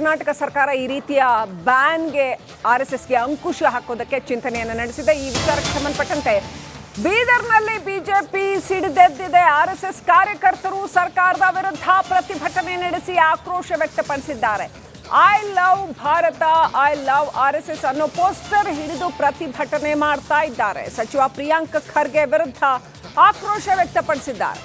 ಕರ್ನಾಟಕ ಸರ್ಕಾರ ಈ ರೀತಿಯ ಬ್ಯಾನ್ಗೆ ಆರ್ಎಸ್ಎಸ್ಗೆ ಅಂಕುಶ ಹಾಕೋದಕ್ಕೆ ಚಿಂತನೆಯನ್ನು ನಡೆಸಿದೆ. ಈ ವಿಚಾರಕ್ಕೆ ಸಂಬಂಧಪಟ್ಟಂತೆ ಬೀದರ್ನಲ್ಲಿ ಬಿಜೆಪಿ ಸಿಡಿದೆದ್ದಿದೆ. ಆರ್ಎಸ್ಎಸ್ ಕಾರ್ಯಕರ್ತರು ಸರ್ಕಾರದ ವಿರುದ್ಧ ಪ್ರತಿಭಟನೆ ನಡೆಸಿ ಆಕ್ರೋಶ ವ್ಯಕ್ತಪಡಿಸಿದ್ದಾರೆ. I love Bharat, I love RSS ಅನ್ನೋ ಪೋಸ್ಟರ್ ಹಿಡಿದು ಪ್ರತಿಭಟನೆ ಮಾಡ್ತಾ ಇದ್ದಾರೆ. ಸಚಿವ ಪ್ರಿಯಾಂಕ್ ಖರ್ಗೆ ವಿರುದ್ಧ ಆಕ್ರೋಶ ವ್ಯಕ್ತಪಡಿಸಿದ್ದಾರೆ.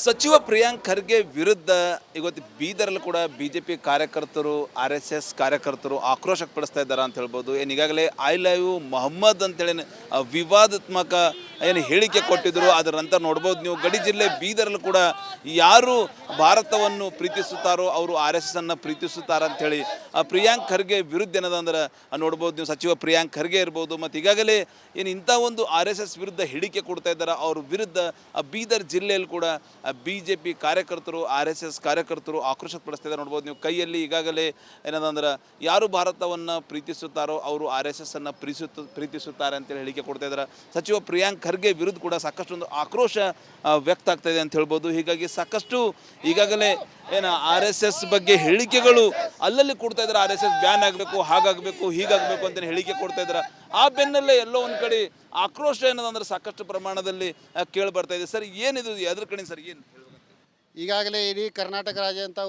ಸಚಿವ ಪ್ರಿಯಾಂಕ್ ಖರ್ಗೆ ವಿರುದ್ಧ ಇವತ್ತು ಬೀದರಲ್ಲಿ ಕೂಡ ಬಿಜೆಪಿ ಕಾರ್ಯಕರ್ತರು ಆರ್ಎಸ್ಎಸ್ ಕಾರ್ಯಕರ್ತರು ಆಕ್ರೋಶ ಪಡಿಸ್ತಾ ಇದ್ದಾರೆ ಅಂತ ಹೇಳ್ಬೋದು. ಏನು ಈಗಾಗಲೇ ಐ ಲವ್ ಮೊಹಮ್ಮದ್ ಅಂತೇಳಿ ವಿವಾದಾತ್ಮಕ ಏನು ಹೇಳಿಕೆ ಕೊಟ್ಟಿದ್ರು. ಅದರ ನಂತರ ನೋಡ್ಬೋದು ನೀವು ಗಡಿ ಜಿಲ್ಲೆ ಬೀದರಲ್ಲಿ ಕೂಡ ಯಾರು ಭಾರತವನ್ನು ಪ್ರೀತಿಸುತ್ತಾರೋ ಅವರು ಆರ್ಎಸ್ಎಸ್ ಅನ್ನು ಪ್ರೀತಿಸುತ್ತಾರೆ ಅಂಥೇಳಿ ಪ್ರಿಯಾಂಕ್ ಖರ್ಗೆ ವಿರುದ್ಧ ಏನದಂದ್ರೆ ನೋಡ್ಬೋದು ನೀವು. ಸಚಿವ ಪ್ರಿಯಾಂಕ್ ಖರ್ಗೆ ಇರ್ಬೋದು ಮತ್ತು ಈಗಾಗಲೇ ಏನು ಇಂಥ ಒಂದು ಆರ್ಎಸ್ಎಸ್ ವಿರುದ್ಧ ಹೇಳಿಕೆ ಕೊಡ್ತಾ ಇದ್ದಾರೆ. ಅವ್ರ ವಿರುದ್ಧ ಬೀದರ್ ಜಿಲ್ಲೆಯಲ್ಲಿ ಕೂಡ ಬಿಜೆಪಿ ಕಾರ್ಯಕರ್ತರು ಆರ್ಎಸ್ಎಸ್ ಕಾರ್ಯಕರ್ತರು ಆಕ್ರೋಶ ಪಡಿಸ್ತಿದ್ದಾರೆ. ನೋಡ್ಬೋದು ನೀವು ಕೈಯಲ್ಲಿ ಈಗಾಗಲೇ ಏನದಂದ್ರೆ ಯಾರು ಭಾರತವನ್ನು ಪ್ರೀತಿಸುತ್ತಾರೋ ಅವರು ಆರ್ಎಸ್ಎಸ್ ಅನ್ನು ಪ್ರೀತಿಸುತ್ತಾರೆ ಅಂತೇಳಿ ಹೇಳಿಕೆ ಕೊಡ್ತಾ ಇದ್ದಾರೆ. ಸಚಿವ ಪ್ರಿಯಾಂಕ್ ಖರ್ಗೆ ವಿರುದ್ಧ ಕೂಡ ಸಾಕಷ್ಟು ಒಂದು ಆಕ್ರೋಶ ವ್ಯಕ್ತ ಆಗ್ತಾ ಇದೆ ಅಂತ ಹೇಳ್ಬೋದು. ಹೀಗಾಗಿ ಸಾಕಷ್ಟು ಈಗಾಗಲೇ ಏನು ಆರ್ಎಸ್ಎಸ್ ಬಗ್ಗೆ ಹೇಳಿಕೆಗಳು ಅಲ್ಲಲ್ಲಿ ಕೊಡ್ತಾ ಇದ್ದಾರೆ. ಆರ್ಎಸ್ಎಸ್ ಬ್ಯಾನ್ ಆಗಬೇಕು, ಹಾಗಾಗಬೇಕು, ಹೀಗಾಗಬೇಕು ಅಂತೇಳಿ ಹೇಳಿಕೆ ಕೊಡ್ತಾ ಇದ್ದಾರೆ. ಆ ಬೆನ್ನಲ್ಲೇ ಎಲ್ಲೋ ಒಂದು ಕಡೆ ಆಕ್ರೋಶ ಏನದಂದ್ರೆ ಸಾಕಷ್ಟು ಪ್ರಮಾಣದಲ್ಲಿ ಕೇಳಿ ಬರ್ತಾ ಇದೆ. ಸರ್ ಏನಿದು ಅದ್ರ ಕಡೆ ಸರ್ ಏನು ಈಗಾಗಲೇ ಇಡೀ ಕರ್ನಾಟಕ ರಾಜ್ಯ ಅಂತ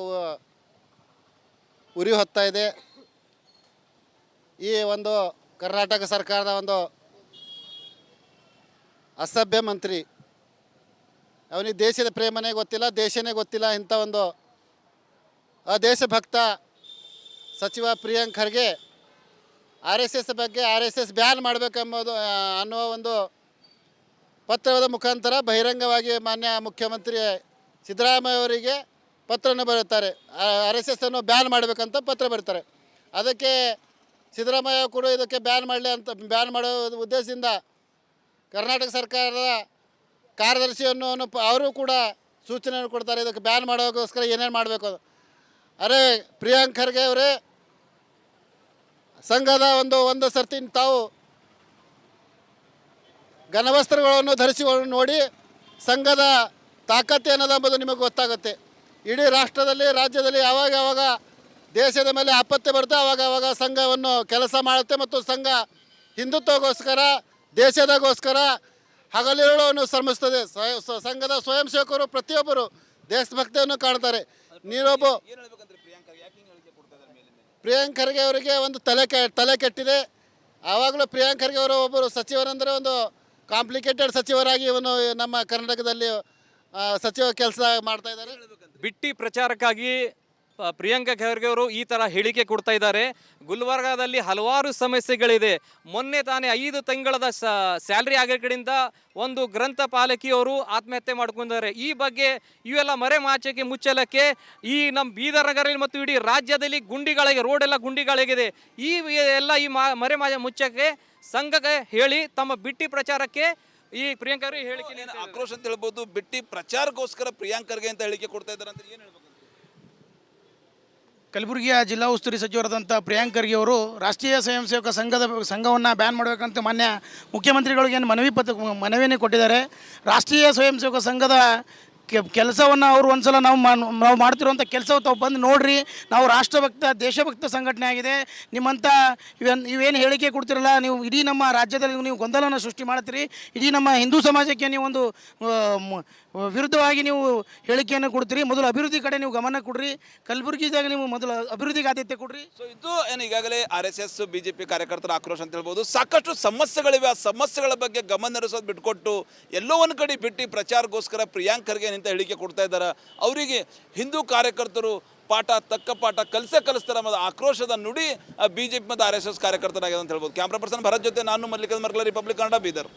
ಉರಿ ಹೊತ್ತಾ ಇದೆ. ಈ ಒಂದು ಕರ್ನಾಟಕ ಸರ್ಕಾರದ ಒಂದು ಅಸಭ್ಯ ಮಂತ್ರಿ, ಅವನಿಗೆ ದೇಶದ ಪ್ರೇಮನೇ ಗೊತ್ತಿಲ್ಲ, ದೇಶನೇ ಗೊತ್ತಿಲ್ಲ. ಇಂಥ ಒಂದು ದೇಶಭಕ್ತ ಸಚಿವ ಪ್ರಿಯಾಂಕ್ ಖರ್ಗೆ ಆರ್ಎಸ್ಎಸ್ ಬಗ್ಗೆ ಆರ್ಎಸ್ಎಸ್ ಬ್ಯಾನ್ ಮಾಡಬೇಕೆಂಬುದು ಅನ್ನುವ ಒಂದು ಪತ್ರದ ಮುಖಾಂತರ ಬಹಿರಂಗವಾಗಿ ಮಾನ್ಯ ಮುಖ್ಯಮಂತ್ರಿ ಸಿದ್ದರಾಮಯ್ಯ ಅವರಿಗೆ ಪತ್ರವನ್ನು ಬರುತ್ತಾರೆ. ಆರ್ಎಸ್ಎಸ್ ಅನ್ನು ಬ್ಯಾನ್ ಮಾಡಬೇಕಂತ ಪತ್ರ ಬರೀತಾರೆ. ಅದಕ್ಕೆ ಸಿದ್ದರಾಮಯ್ಯ ಕೂಡ ಇದಕ್ಕೆ ಬ್ಯಾನ್ ಮಾಡೋ ಉದ್ದೇಶದಿಂದ ಕರ್ನಾಟಕ ಸರ್ಕಾರದ ಕಾರ್ಯದರ್ಶಿಯನ್ನು ಅವರು ಕೂಡ ಸೂಚನೆಯನ್ನು ಕೊಡ್ತಾರೆ. ಇದಕ್ಕೆ ಬ್ಯಾನ್ ಮಾಡೋಕ್ಕೋಸ್ಕರ ಏನೇನು ಮಾಡಬೇಕು. ಅರೆ ಪ್ರಿಯಾಂಕ್ ಖರ್ಗೆ ಅವರೇ, ಸಂಘದ ಒಂದು ಸರ್ತಿ ತಾವು ಘನವಸ್ತ್ರಗಳನ್ನು ಧರಿಸಿಕೊಂಡು ನೋಡಿ ಸಂಘದ ತಾಕತ್ತು ಏನದೆಂಬುದು ನಿಮಗೆ ಗೊತ್ತಾಗುತ್ತೆ. ಇಡೀ ರಾಷ್ಟ್ರದಲ್ಲಿ ರಾಜ್ಯದಲ್ಲಿ ಯಾವಾಗ ದೇಶದ ಮೇಲೆ ಆಪತ್ತು ಬರುತ್ತೆ ಆವಾಗ ಸಂಘವನ್ನು ಕೆಲಸ ಮಾಡುತ್ತೆ ಮತ್ತು ಸಂಘ ಹಿಂದುತ್ವಗೋಸ್ಕರ ದೇಶದಗೋಸ್ಕರ ಹಗಲಿರುಳನ್ನು ಶ್ರಮಿಸ್ತದೆ. ಸಂಘದ ಸ್ವಯಂ ಸೇವಕರು ಪ್ರತಿಯೊಬ್ಬರು ದೇಶಭಕ್ತಿಯನ್ನು ಕಾಣ್ತಾರೆ. ನೀನೊಬ್ಬ ಪ್ರಿಯಾಂಕ್ ಖರ್ಗೆ ಅವರಿಗೆ ಒಂದು ತಲೆ ಕೆಟ್ಟಿದೆ. ಆವಾಗಲೂ ಪ್ರಿಯಾಂಕ್ ಖರ್ಗೆ ಅವರು ಒಬ್ಬರು ಸಚಿವರಂದರೆ ಒಂದು ಕಾಂಪ್ಲಿಕೇಟೆಡ್ ಸಚಿವರಾಗಿ ಇವನು ನಮ್ಮ ಕರ್ನಾಟಕದಲ್ಲಿ ಸಚಿವ ಕೆಲಸ ಮಾಡ್ತಾ ಇದ್ದಾರೆ. ಬಿಟ್ಟಿ ಪ್ರಚಾರಕ್ಕಾಗಿ ಪ್ರಿಯಾಂಕ ಖರ್ಗೆ ಅವರು ಈ ಥರ ಹೇಳಿಕೆ ಕೊಡ್ತಾ ಇದ್ದಾರೆ. ಗುಲ್ಬರ್ಗಾದಲ್ಲಿ ಹಲವಾರು ಸಮಸ್ಯೆಗಳಿದೆ. ಮೊನ್ನೆ ತಾನೇ 5 ತಿಂಗಳದ ಸ್ಯಾಲ್ರಿ ಆಗಿರೋ ಕಡೆಯಿಂದ ಒಂದು ಗ್ರಂಥಪಾಲಕಿಯವರು ಆತ್ಮಹತ್ಯೆ ಮಾಡ್ಕೊಂಡಿದ್ದಾರೆ. ಈ ಬಗ್ಗೆ ಇವೆಲ್ಲ ಮರೆಮಾಚಕ್ಕೆ ಮುಚ್ಚಲಕ್ಕೆ ಈ ನಮ್ಮ ಬೀದರ್ ನಗರಲ್ಲಿ ಮತ್ತು ಇಡೀ ರಾಜ್ಯದಲ್ಲಿ ಗುಂಡಿಗಳಿಗೆ ರೋಡೆಲ್ಲ ಗುಂಡಿಗಳಿಗಿದೆ. ಈ ಎಲ್ಲ ಈ ಮುಚ್ಚಕ್ಕೆ ಸಂಘಕ್ಕೆ ಹೇಳಿ ತಮ್ಮ ಬಿಟ್ಟಿ ಪ್ರಚಾರಕ್ಕೆ ಈ ಪ್ರಿಯಾಂಕ ಅವರು ಹೇಳಿಕೆ ಆಕ್ರೋಶ ಅಂತ ಹೇಳ್ಬೋದು. ಬಿಟ್ಟಿ ಪ್ರಚಾರಕ್ಕೋಸ್ಕರ ಪ್ರಿಯಾಂಕ್ ಖರ್ಗೆ ಅಂತ ಹೇಳಿಕೆ ಕೊಡ್ತಾ ಇದ್ದಾರೆ ಅಂತ ಏನು ಹೇಳ್ಬೇಕು? ಕಲಬುರಗಿಯ ಜಿಲ್ಲಾ ಉಸ್ತುವಾರಿ ಸಚಿವರಾದಂಥ ಪ್ರಿಯಾಂಕ್ ಖರ್ಗೆ ಅವರು ರಾಷ್ಟ್ರೀಯ ಸ್ವಯಂ ಸೇವಕ ಸಂಘವನ್ನು ಬ್ಯಾನ್ ಮಾಡಬೇಕಂತ ಮಾನ್ಯ ಮುಖ್ಯಮಂತ್ರಿಗಳಿಗೆ ಮನವಿಯನ್ನು ಕೊಟ್ಟಿದ್ದಾರೆ. ರಾಷ್ಟ್ರೀಯ ಸ್ವಯಂ ಸೇವಕ ಸಂಘದ ಕೆಲಸವನ್ನು ಅವರು ಒಂದ್ಸಲ ನಾವು ಮಾಡ್ತಿರುವಂಥ ಕೆಲಸ ತಾವು ಬಂದು ನೋಡ್ರಿ. ನಾವು ರಾಷ್ಟ್ರಭಕ್ತ ದೇಶಭಕ್ತ ಸಂಘಟನೆ ಆಗಿದೆ. ನಿಮ್ಮಂಥ ಇವೇನು ಹೇಳಿಕೆ ಕೊಡ್ತಿರಲ್ಲ, ನೀವು ಇಡೀ ನಮ್ಮ ರಾಜ್ಯದಲ್ಲಿ ನೀವು ಗೊಂದಲವನ್ನು ಸೃಷ್ಟಿ ಮಾಡ್ತೀರಿ. ಇಡೀ ನಮ್ಮ ಹಿಂದೂ ಸಮಾಜಕ್ಕೆ ನೀವು ಒಂದು ವಿರುದ್ಧವಾಗಿ ನೀವು ಹೇಳಿಕೆಯನ್ನು ಕೊಡ್ತೀರಿ. ಮೊದಲು ಅಭಿವೃದ್ಧಿ ಕಡೆ ನೀವು ಗಮನ ಕೊಡ್ರಿ. ಕಲಬುರಗಿದಾಗ ನೀವು ಮೊದಲು ಅಭಿವೃದ್ಧಿಗೆ ಆದ್ಯತೆ ಕೊಡ್ರಿ. ಸೊ ಇದು ಏನು ಈಗಾಗಲೇ ಆರ್ಎಸ್ಎಸ್ ಬಿಜೆಪಿ ಕಾರ್ಯಕರ್ತರ ಆಕ್ರೋಶ ಅಂತ ಹೇಳ್ಬೋದು. ಸಾಕಷ್ಟು ಸಮಸ್ಯೆಗಳಿವೆ. ಆ ಸಮಸ್ಯೆಗಳ ಬಗ್ಗೆ ಗಮನ ಹರಿಸೋದು ಬಿಟ್ಕೊಟ್ಟು ಎಲ್ಲೋ ಒಂದು ಕಡೆ ಬಿಟ್ಟು ಪ್ರಚಾರಕ್ಕೋಸ್ಕರ ಪ್ರಿಯಾಂಕ್ ಖರ್ಗೆ ಅಂತ ಹೇಳಿಕೆ ಕೊಡ್ತಾ ಇದ್ದಾರೆ. ಅವರಿಗೆ ಹಿಂದೂ ಕಾರ್ಯಕರ್ತರು ತಕ್ಕ ಪಾಠ ಕಲಿಸ್ತಾರೆ ಅನ್ನೋದು ಆಕ್ರೋಶದ ನುಡಿ BJP ಮತ್ತು RSS ಕಾರ್ಯಕರ್ತರಾಗಿದೆ ಅಂತ ಹೇಳ್ಬೋದು. ಕ್ಯಾಮ್ರಾ ಪರ್ಸನ್ ಭರತ್ ಜೊತೆ ನಾನು ಮಲ್ಲಿಕಾರ್ಜುನ ಮರ್ಕಲ, ರಿಪಬ್ಲಿಕ್ ಕನ್ನಡ, ಬೀದರ್.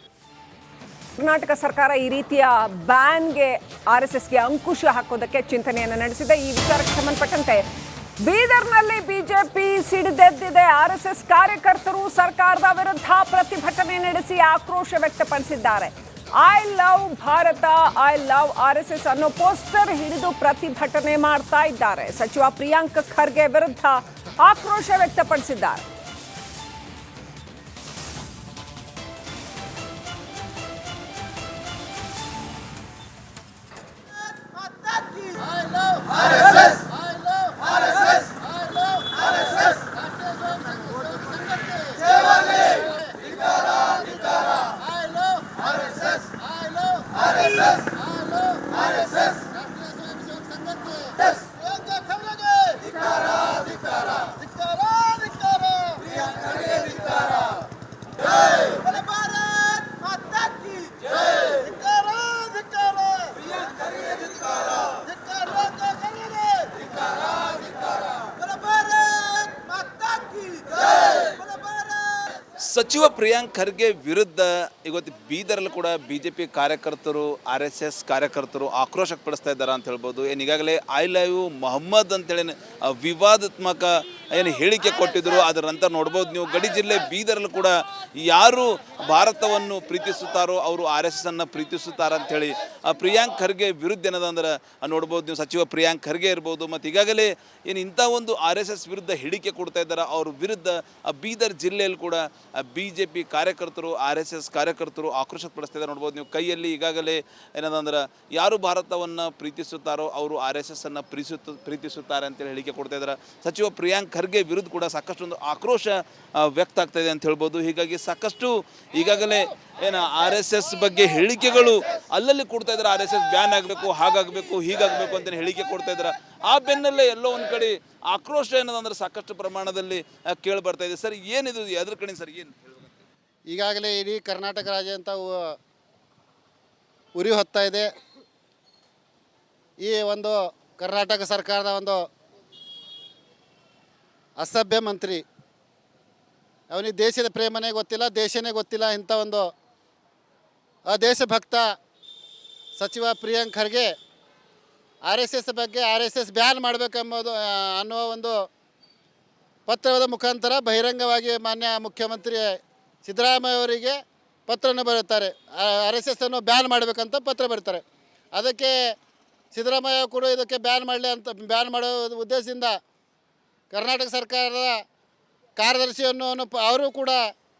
ಕರ್ನಾಟಕ ಸರ್ಕಾರ ಈ ರೀತಿಯ ಬ್ಯಾನ್ಗೆ RSSಗೆ ಅಂಕುಶ ಹಾಕೋದಕ್ಕೆ ಚಿಂತನೆಯನ್ನು ನಡೆಸಿದೆ. ಈ ವಿಚಾರಕ್ಕೆ ಸಂಬಂಧಪಟ್ಟಂತೆ ಬೀದರ್ನಲ್ಲಿ ಬಿಜೆಪಿ ಸಿಡಿದೆದ್ದಿದೆ. RSS ಕಾರ್ಯಕರ್ತರು ಸರ್ಕಾರದ ವಿರುದ್ಧ ಪ್ರತಿಭಟನೆ ನಡೆಸಿ ಆಕ್ರೋಶ ವ್ಯಕ್ತಪಡಿಸಿದ್ದಾರೆ. I love Bharat, I love RSS ಅನ್ನೋ ಪೋಸ್ಟರ್ ಹಿಡಿದು ಪ್ರತಿಭಟನೆ ಮಾಡ್ತಾ ಇದ್ದಾರೆ. ಸಚಿವ ಪ್ರಿಯಾಂಕ್ ಖರ್ಗೆ ವಿರುದ್ಧ ಆಕ್ರೋಶ ವ್ಯಕ್ತಪಡಿಸಿದ್ದಾರೆ. ಸಚಿವ ಪ್ರಿಯಾಂಕ್ ಖರ್ಗೆ ವಿರುದ್ಧ ಇವತ್ತು ಬೀದರ್ಲ್ಲೂ ಕೂಡ BJP ಕಾರ್ಯಕರ್ತರು RSS ಕಾರ್ಯಕರ್ತರು ಆಕ್ರೋಶ ವ್ಯಕ್ತಪಡಿಸ್ತಾ ಇದ್ದಾರೆ ಅಂತ ಹೇಳ್ಬೋದು. ಈಗಾಗಲೇ ಐ ಲವ್ ಮೊಹಮ್ಮದ್ ಅಂತೇಳಿ ವಿವಾದಾತ್ಮಕ ಏನು ಹೇಳಿಕೆ ಕೊಟ್ಟಿದ್ರು. ಅದರ ನಂತರ ನೋಡ್ಬೋದು ನೀವು ಗಡಿ ಜಿಲ್ಲೆ ಬೀದರ್ಲ್ಲೂ ಕೂಡ ಯಾರು ಭಾರತವನ್ನು ಪ್ರೀತಿಸುತ್ತಾರೋ ಅವರು RSS ಅನ್ನು ಪ್ರೀತಿಸುತ್ತಾರೆ ಅಂಥೇಳಿ ಪ್ರಿಯಾಂಕ್ ಖರ್ಗೆ ವಿರುದ್ಧ ಏನದಂದ್ರೆ ನೋಡ್ಬೋದು ನೀವು. ಸಚಿವ ಪ್ರಿಯಾಂಕ್ ಖರ್ಗೆ ಇರ್ಬೋದು ಮತ್ತು ಈಗಾಗಲೇ ಏನು ಇಂಥ ಒಂದು RSS ವಿರುದ್ಧ ಹೇಳಿಕೆ ಕೊಡ್ತಾ ಇದ್ದಾರೆ. ಅವ್ರ ವಿರುದ್ಧ ಬೀದರ್ ಜಿಲ್ಲೆಯಲ್ಲಿ ಕೂಡ BJP ಕಾರ್ಯಕರ್ತರು RSS ಕಾರ್ಯಕರ್ತರು ಆಕ್ರೋಶ ವ್ಯಕ್ತಪಡಿಸ್ತಿದ್ದಾರೆ. ನೋಡ್ಬೋದು ನೀವು ಕೈಯಲ್ಲಿ ಈಗಾಗಲೇ ಏನದಂದ್ರೆ ಯಾರು ಭಾರತವನ್ನು ಪ್ರೀತಿಸುತ್ತಾರೋ ಅವರು RSS ಅನ್ನು ಪ್ರೀತಿಸುತ್ತಾರೆ ಅಂತೇಳಿ ಹೇಳಿಕೆ ಕೊಡ್ತಾ ಇದ್ದಾರೆ. ಸಚಿವ ಪ್ರಿಯಾಂಕ್ ಖರ್ಗೆ ವಿರುದ್ಧ ಕೂಡ ಸಾಕಷ್ಟು ಒಂದು ಆಕ್ರೋಶ ವ್ಯಕ್ತ ಆಗ್ತಾ ಇದೆ ಅಂತ ಹೇಳ್ಬೋದು. ಹೀಗಾಗಿ ಸಾಕಷ್ಟು ಈಗಾಗಲೇ ಏನು RSS ಬಗ್ಗೆ ಹೇಳಿಕೆಗಳು ಅಲ್ಲಲ್ಲಿ ಕೊಡ್ತಾ ಇದ್ದಾರೆ. RSS ಬ್ಯಾನ್ ಆಗಬೇಕು, ಹಾಗಾಗಬೇಕು, ಹೀಗಾಗಬೇಕು ಅಂತ ಹೇಳಿಕೆ ಕೊಡ್ತಾ ಇದ್ದಾರೆ. ಆ ಬೆನ್ನಲ್ಲೇ ಎಲ್ಲೋ ಒಂದು ಕಡೆ ಆಕ್ರೋಶ ಏನದಂದ್ರೆ ಸಾಕಷ್ಟು ಪ್ರಮಾಣದಲ್ಲಿ ಕೇಳಿ ಬರ್ತಾ ಇದೆ. ಸರ್ ಏನಿದು ಅದ್ರ ಕಡೆ ಸರ್ ಏನು ಈಗಾಗಲೇ ಇಡೀ ಕರ್ನಾಟಕ ರಾಜ್ಯ ಅಂತ ಉರಿ ಹೊತ್ತಾ ಇದೆ. ಈ ಒಂದು ಕರ್ನಾಟಕ ಸರ್ಕಾರದ ಒಂದು ಅಸಭ್ಯ ಮಂತ್ರಿ, ಅವನಿಗೆ ದೇಶದ ಪ್ರೇಮನೇ ಗೊತ್ತಿಲ್ಲ, ದೇಶನೇ ಗೊತ್ತಿಲ್ಲ. ಇಂಥ ಒಂದು ದೇಶಭಕ್ತ ಸಚಿವ ಪ್ರಿಯಾಂಕ್ ಖರ್ಗೆ RSS ಬಗ್ಗೆ RSS ಬ್ಯಾನ್ ಮಾಡಬೇಕೆಂಬುದು ಅನ್ನುವ ಒಂದು ಪತ್ರದ ಮುಖಾಂತರ ಬಹಿರಂಗವಾಗಿ ಮಾನ್ಯ ಮುಖ್ಯಮಂತ್ರಿ ಸಿದ್ದರಾಮಯ್ಯ ಅವರಿಗೆ ಪತ್ರವನ್ನು ಬರೆಯುತ್ತಾರೆ. RSS ಅನ್ನು ಬ್ಯಾನ್ ಮಾಡಬೇಕಂತ ಪತ್ರ ಬರೀತಾರೆ. ಅದಕ್ಕೆ ಸಿದ್ದರಾಮಯ್ಯ ಕೂಡ ಇದಕ್ಕೆ ಬ್ಯಾನ್ ಮಾಡೋ ಉದ್ದೇಶದಿಂದ ಕರ್ನಾಟಕ ಸರ್ಕಾರದ ಕಾರ್ಯದರ್ಶಿಯನ್ನು ಅವರು ಕೂಡ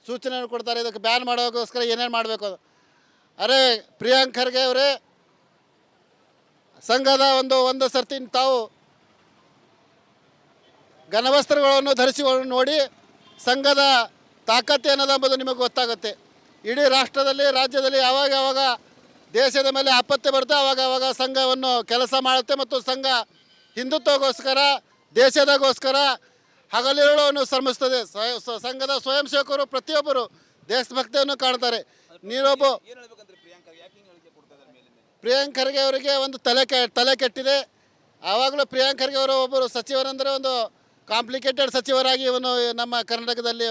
ಸೂಚನೆಯನ್ನು ಕೊಡ್ತಾರೆ. ಇದಕ್ಕೆ ಬ್ಯಾನ್ ಮಾಡೋಕ್ಕೋಸ್ಕರ ಏನೇನು ಮಾಡಬೇಕು. ಅರೆ ಪ್ರಿಯಾಂಕ್ ಖರ್ಗೆ ಅವರೇ, ಸಂಘದ ಒಂದು ಸರ್ತಿ ತಾವು ಘನವಸ್ತ್ರಗಳನ್ನು ಧರಿಸಿಕೊಂಡು ನೋಡಿ ಸಂಘದ ತಾಕತ್ತು ಏನದೆಂಬುದು ನಿಮಗೆ ಗೊತ್ತಾಗುತ್ತೆ. ಇಡೀ ರಾಜ್ಯದಲ್ಲಿ ಯಾವಾಗ ದೇಶದ ಮೇಲೆ ಆಪತ್ತು ಬರುತ್ತೆ ಆವಾಗ ಸಂಘವನ್ನು ಕೆಲಸ ಮಾಡುತ್ತೆ. ಮತ್ತು ಸಂಘ ಹಿಂದುತ್ವಗೋಸ್ಕರ, ದೇಶದಗೋಸ್ಕರ ಹಗಲಿರುಳನ್ನು ಶ್ರಮಿಸ್ತದೆ. ಸಂಘದ ಸ್ವಯಂ ಸೇವಕರು ಪ್ರತಿಯೊಬ್ಬರು ದೇಶಭಕ್ತಿಯನ್ನು ಕಾಣ್ತಾರೆ. ನೀವೊಬ್ಬ ಪ್ರಿಯಾಂಕ್ ಖರ್ಗೆ ಅವರಿಗೆ ಒಂದು ತಲೆ ಕೆಟ್ಟಿದೆ. ಆವಾಗಲೂ ಪ್ರಿಯಾಂಕ್ ಖರ್ಗೆ ಅವರು ಒಬ್ಬರು ಸಚಿವರಂದರೆ ಒಂದು ಕಾಂಪ್ಲಿಕೇಟೆಡ್ ಸಚಿವರಾಗಿ ಇವನು ನಮ್ಮ ಕರ್ನಾಟಕದಲ್ಲಿ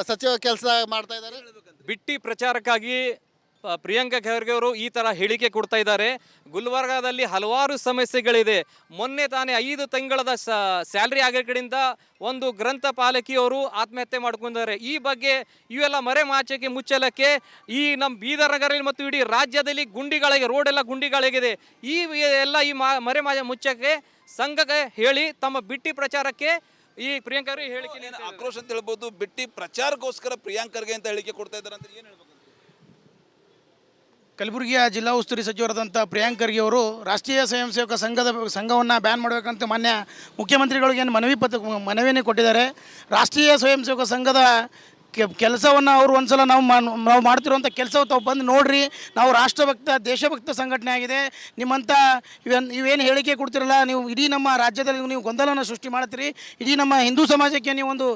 ಸಚಿವ ಕೆಲಸ ಮಾಡ್ತಾ ಇದ್ದಾರೆ. ಬಿಟ್ಟಿ ಪ್ರಚಾರಕ್ಕಾಗಿ ಪ್ರಿಯಾಂಕ ಖರ್ಗೆ ಅವರು ಈ ಥರ ಹೇಳಿಕೆ ಕೊಡ್ತಾ ಇದ್ದಾರೆ. ಗುಲ್ಬರ್ಗಾದಲ್ಲಿ ಹಲವಾರು ಸಮಸ್ಯೆಗಳಿದೆ. ಮೊನ್ನೆ ತಾನೇ 5 ತಿಂಗಳದ ಸ್ಯಾಲ್ರಿ ಆಗಿರೋ ಕಡೆಯಿಂದ ಒಂದು ಗ್ರಂಥಪಾಲಕಿಯವರು ಆತ್ಮಹತ್ಯೆ ಮಾಡ್ಕೊಂಡಿದ್ದಾರೆ. ಈ ಬಗ್ಗೆ ಇವೆಲ್ಲ ಮರೆಮಾಚಕ್ಕೆ ಮುಚ್ಚಲಕ್ಕೆ ಈ ನಮ್ಮ ಬೀದರ್ ನಗರದಲ್ಲಿ ಮತ್ತು ಇಡೀ ರಾಜ್ಯದಲ್ಲಿ ಗುಂಡಿಗಳಿಗೆ ರೋಡೆಲ್ಲ ಗುಂಡಿಗಳಿಗಿದೆ. ಈ ಎಲ್ಲ ಈ ಮುಚ್ಚಕ್ಕೆ ಸಂಘಕ್ಕೆ ಹೇಳಿ ತಮ್ಮ ಬಿಟ್ಟಿ ಪ್ರಚಾರಕ್ಕೆ ಈ ಪ್ರಿಯಾಂಕ ಅವರು ಹೇಳಿಕೆ ಆಕ್ರೋಶ ಅಂತ ಹೇಳ್ಬೋದು. ಬಿಟ್ಟಿ ಪ್ರಚಾರಕ್ಕೋಸ್ಕರ ಪ್ರಿಯಾಂಕ್ ಖರ್ಗೆ ಅಂತ ಹೇಳಿಕೆ ಕೊಡ್ತಾ ಇದ್ದಾರೆ ಅಂತ ಏನು ಹೇಳ್ಬೇಕು? ಕಲಬುರಗಿಯ ಜಿಲ್ಲಾ ಉಸ್ತುವಾರಿ ಸಚಿವರಾದಂಥ ಪ್ರಿಯಾಂಕ್ ಖರ್ಗೆ ಅವರು ರಾಷ್ಟ್ರೀಯ ಸ್ವಯಂ ಸೇವಕ ಸಂಘವನ್ನು ಬ್ಯಾನ್ ಮಾಡಬೇಕಂತ ಮಾನ್ಯ ಮುಖ್ಯಮಂತ್ರಿಗಳಿಗೆ ಮನವಿಯನ್ನು ಕೊಟ್ಟಿದ್ದಾರೆ. ರಾಷ್ಟ್ರೀಯ ಸ್ವಯಂ ಸೇವಕ ಸಂಘದ ಕೆಲಸವನ್ನು ಅವರು ಒಂದ್ಸಲ ನಾವು ಮಾಡ್ತಿರುವಂಥ ಕೆಲಸ ತಾವು ಬಂದು ನೋಡ್ರಿ. ನಾವು ರಾಷ್ಟ್ರಭಕ್ತ ದೇಶಭಕ್ತ ಸಂಘಟನೆ ಆಗಿದೆ. ನಿಮ್ಮಂಥ ಇವೇನು ಹೇಳಿಕೆ ಕೊಡ್ತಿರಲ್ಲ, ನೀವು ಇಡೀ ನಮ್ಮ ರಾಜ್ಯದಲ್ಲಿ ನೀವು ಗೊಂದಲನ ಸೃಷ್ಟಿ ಮಾಡ್ತೀರಿ. ಇಡೀ ನಮ್ಮ ಹಿಂದೂ ಸಮಾಜಕ್ಕೆ ನೀವು ಒಂದು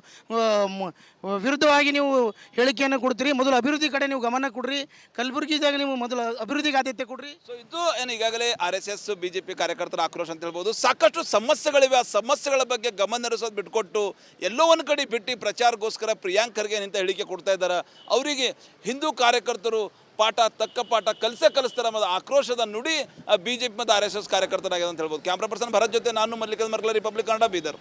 ವಿರುದ್ಧವಾಗಿ ನೀವು ಹೇಳಿಕೆಯನ್ನು ಕೊಡ್ತೀರಿ. ಮೊದಲು ಅಭಿವೃದ್ಧಿ ಕಡೆ ನೀವು ಗಮನ ಕೊಡ್ರಿ. ಕಲಬುರಗಿದಾಗ ನೀವು ಮೊದಲು ಅಭಿವೃದ್ಧಿಗೆ ಆದ್ಯತೆ ಕೊಡ್ರಿ. ಸೊ ಇದು ಏನು ಈಗಾಗಲೇ RSS BJP ಕಾರ್ಯಕರ್ತರ ಆಕ್ರೋಶ ಅಂತ ಹೇಳ್ಬೋದು. ಸಾಕಷ್ಟು ಸಮಸ್ಯೆಗಳಿವೆ. ಆ ಸಮಸ್ಯೆಗಳ ಬಗ್ಗೆ ಗಮನ ಹರಿಸೋದು ಬಿಟ್ಕೊಟ್ಟು ಎಲ್ಲೋ ಒಂದು ಕಡೆ ಬಿಟ್ಟು ಪ್ರಚಾರಗೋಸ್ಕರ ಪ್ರಿಯಾಂಕ್ ಖರ್ಗೆ ಅಂತ ಹೇಳಿಕೆ ಕೊಡ್ತಾ ಇದ್ದಾರೆ. ಅವರಿಗೆ ಹಿಂದೂ ಕಾರ್ಯಕರ್ತರು ತಕ್ಕ ಪಾಠ ಕಲಿಸ್ತಾರೆ ಅನ್ನೋದು ಆಕ್ರೋಶದ ನುಡಿ BJP ಮತ್ತು RSS ಕಾರ್ಯಕರ್ತರಾಗಿದೆ ಅಂತ ಹೇಳ್ಬೋದು. ಕ್ಯಾಮ್ರಾ ಪರ್ಸನ್ ಭರತ್ ಜೊತೆ ನಾನು ಮಲ್ಲಿಕಾರ್ಜುನ್ ಮರ್ಕಲ, ರಿಪಬ್ಲಿಕ್ ಕನ್ನಡ, ಬೀದರ್.